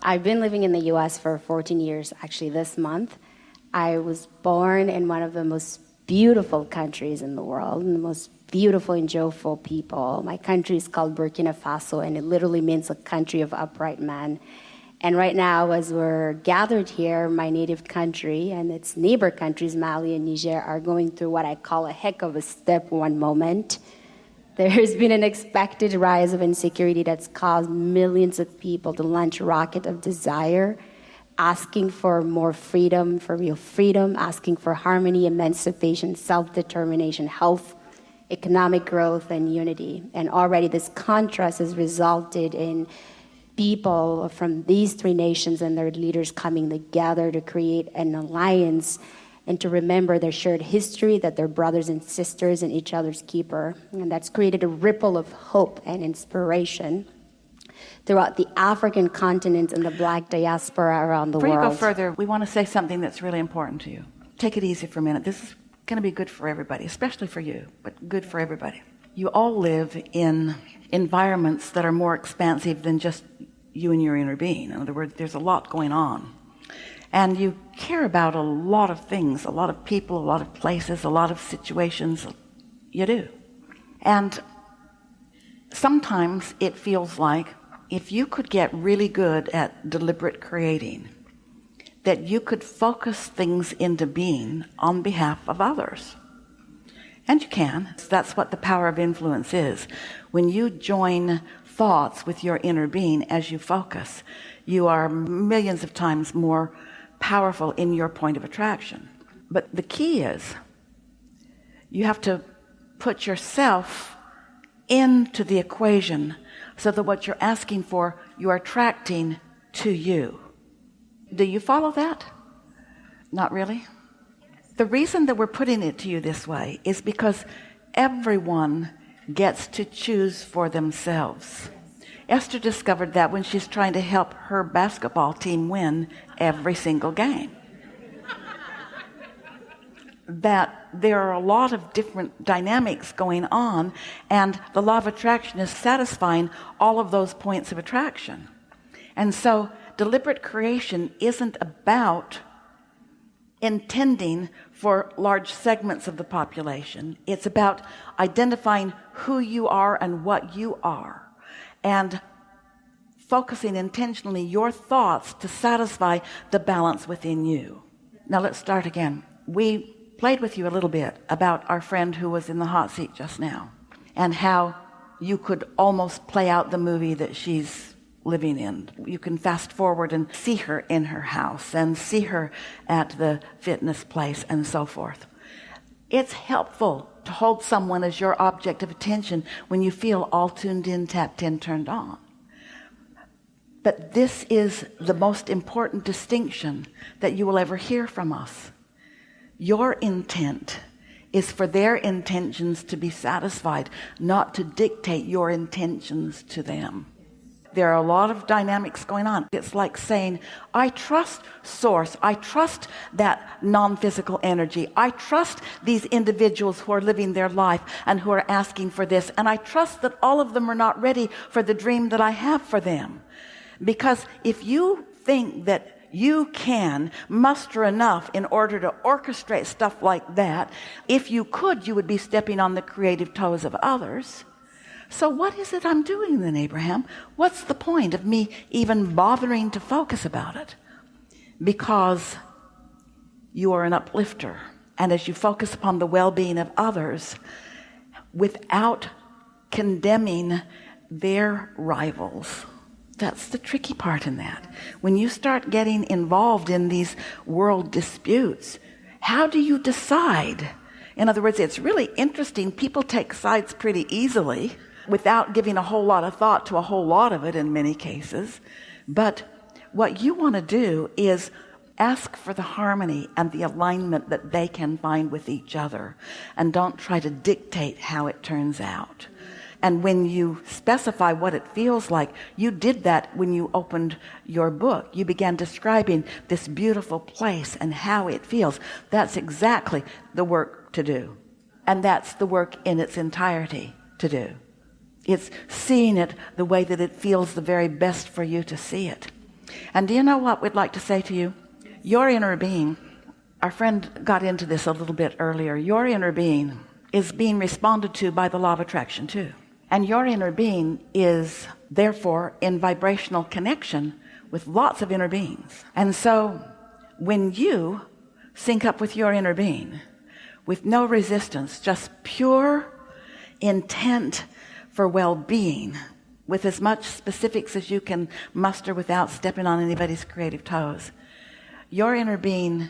I've been living in the U.S. for 14 years, actually this month. I was born in one of the most beautiful countries in the world, and the most beautiful and joyful people. My country is called Burkina Faso, and it literally means a country of upright men. And right now, as we're gathered here, my native country and its neighbor countries, Mali and Niger, are going through what I call a heck of a step one moment. There's been an expected rise of insecurity that's caused millions of people to launch a rocket of desire, asking for more freedom, for real freedom, asking for harmony, emancipation, self-determination, health, economic growth, and unity. And already this contrast has resulted in people from these three nations and their leaders coming together to create an alliance and to remember their shared history, that they're brothers and sisters and each other's keeper. And that's created a ripple of hope and inspiration throughout the African continent and the Black diaspora around the world. Before you go further, we want to say something that's really important to you. Take it easy for a minute. This is going to be good for everybody, especially for you, but good for everybody. You all live in environments that are more expansive than just you and your inner being. In other words, there's a lot going on. And you care about a lot of things, a lot of people, a lot of places, a lot of situations. You do. And sometimes it feels like if you could get really good at deliberate creating, that you could focus things into being on behalf of others. And you can. That's what the power of influence is. When you join thoughts with your inner being as you focus, you are millions of times more powerful in your point of attraction. But the key is you have to put yourself into the equation so that what you're asking for, you are attracting to you. Do you follow that? Not really? The reason that we're putting it to you this way is because everyone gets to choose for themselves. Esther discovered that when she's trying to help her basketball team win every single game. That there are a lot of different dynamics going on, and the law of attraction is satisfying all of those points of attraction. And so deliberate creation isn't about intending for large segments of the population. It's about identifying who you are and what you are, and focusing intentionally your thoughts to satisfy the balance within you. Now let's start again. We played with you a little bit about our friend who was in the hot seat just now, and how you could almost play out the movie that she's living in. You can fast forward and see her in her house and see her at the fitness place and so forth. It's helpful to hold someone as your object of attention when you feel all tuned in, tapped in, turned on. But this is the most important distinction that you will ever hear from us. Your intent is for their intentions to be satisfied, not to dictate your intentions to them. There are a lot of dynamics going on. It's like saying, I trust source. I trust that non-physical energy. I trust these individuals who are living their life and who are asking for this. And I trust that all of them are not ready for the dream that I have for them. Because if you think that you can muster enough in order to orchestrate stuff like that, if you could, you would be stepping on the creative toes of others. So what is it I'm doing then, Abraham? What's the point of me even bothering to focus about it? Because you are an uplifter. And as you focus upon the well-being of others, without condemning their rivals, that's the tricky part in that. When you start getting involved in these world disputes, how do you decide? In other words, it's really interesting. People take sides pretty easily without giving a whole lot of thought to a whole lot of it in many cases. But what you want to do is ask for the harmony and the alignment that they can find with each other, and don't try to dictate how it turns out. And when you specify what it feels like, you did that when you opened your book. You began describing this beautiful place and how it feels. That's exactly the work to do. And that's the work in its entirety to do. It's seeing it the way that it feels the very best for you to see it. And do you know what we'd like to say to you? Your inner being, our friend got into this a little bit earlier, your inner being is being responded to by the law of attraction too. And your inner being is therefore in vibrational connection with lots of inner beings. And so when you sync up with your inner being with no resistance, just pure intent for well-being, with as much specifics as you can muster without stepping on anybody's creative toes, your inner being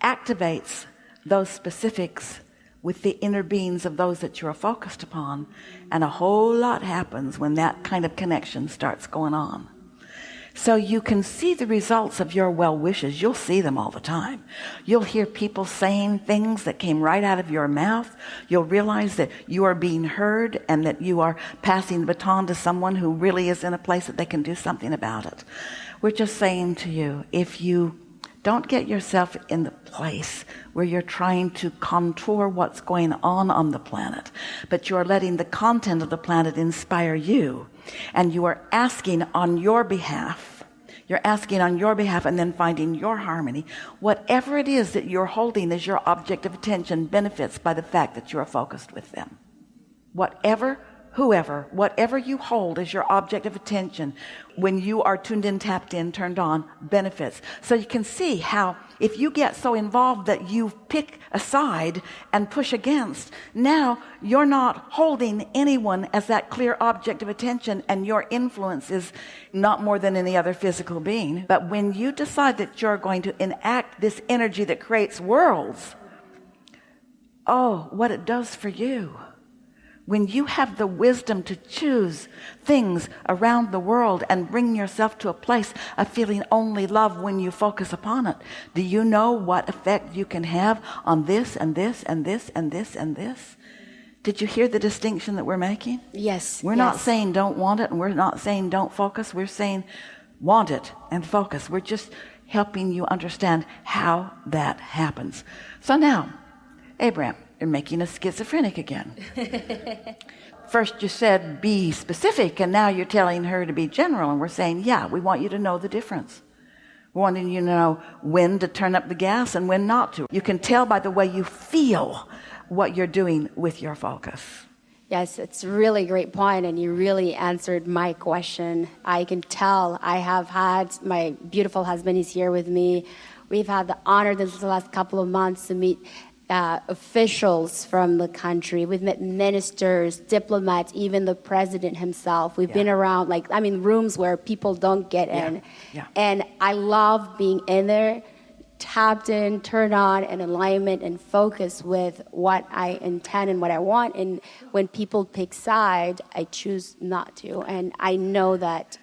activates those specifics with the inner beings of those that you're focused upon, and a whole lot happens when that kind of connection starts going on. So you can see the results of your well wishes. You'll see them all the time. You'll hear people saying things that came right out of your mouth. You'll realize that you are being heard and that you are passing the baton to someone who really is in a place that they can do something about it. We're just saying to you, if you don't get yourself in the place where you're trying to contour what's going on the planet, but you're letting the content of the planet inspire you, and you are asking on your behalf, and then finding your harmony. Whatever it is that you're holding as your object of attention benefits by the fact that you're focused with them. Whatever you hold as your object of attention, when you are tuned in, tapped in, turned on, benefits. So you can see how if you get so involved that you pick a side and push against, now you're not holding anyone as that clear object of attention, and your influence is not more than any other physical being. But when you decide that you're going to enact this energy that creates worlds, oh, what it does for you. When you have the wisdom to choose things around the world and bring yourself to a place of feeling only love when you focus upon it, do you know what effect you can have on this and this and this and this and this? Did you hear the distinction that we're making? Yes. We're not saying don't want it, and we're not saying don't focus. We're saying want it and focus. We're just helping you understand how that happens. So now, Abraham, you're making us schizophrenic again. First you said be specific, and now you're telling her to be general, and we're saying, yeah, we want you to know the difference. We're wanting you to know when to turn up the gas and when not to. You can tell by the way you feel what you're doing with your focus. Yes, it's a really great point, and you really answered my question. I can tell. I have had, my beautiful husband is here with me. We've had the honor this last couple of months to meet officials from the country. We've met ministers, diplomats, even the president himself. We've been around, rooms where people don't get in. Yeah. And I love being in there, tapped in, turned on, in alignment and focus with what I intend and what I want. And when people pick side, I choose not to. And I know that.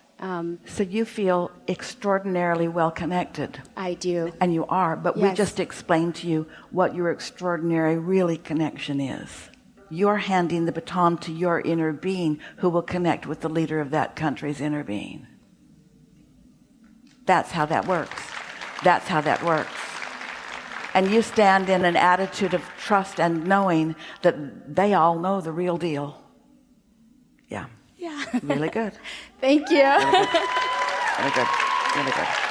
So you feel extraordinarily well connected. I do. And you are, but Yes. we just explained to you what your extraordinary really connection is. You're handing the baton to your inner being, who will connect with the leader of that country's inner being. That's how that works. That's how that works. And you stand in an attitude of trust and knowing that they all know the real deal. Yeah. Yeah. Really good. Thank you. Really good. Really good. Really good.